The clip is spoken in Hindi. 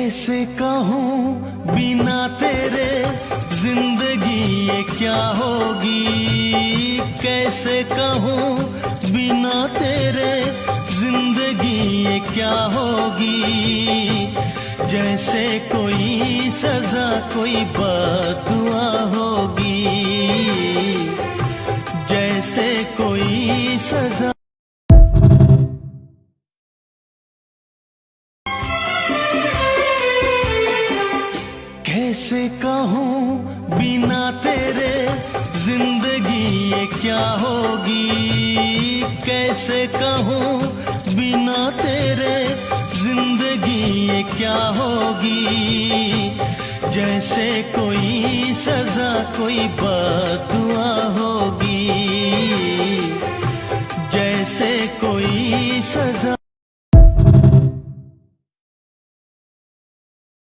कैसे कहूँ बिना तेरे जिंदगी ये क्या होगी, कैसे कहूँ बिना तेरे जिंदगी ये क्या होगी। जैसे कोई सजा कोई बददुआ होगी, जैसे कोई सजा। कैसे कहूँ बिना तेरे जिंदगी ये क्या होगी, कैसे कहूँ बिना तेरे जिंदगी ये क्या होगी। जैसे कोई सजा कोई बददुआ होगी, जैसे कोई सजा।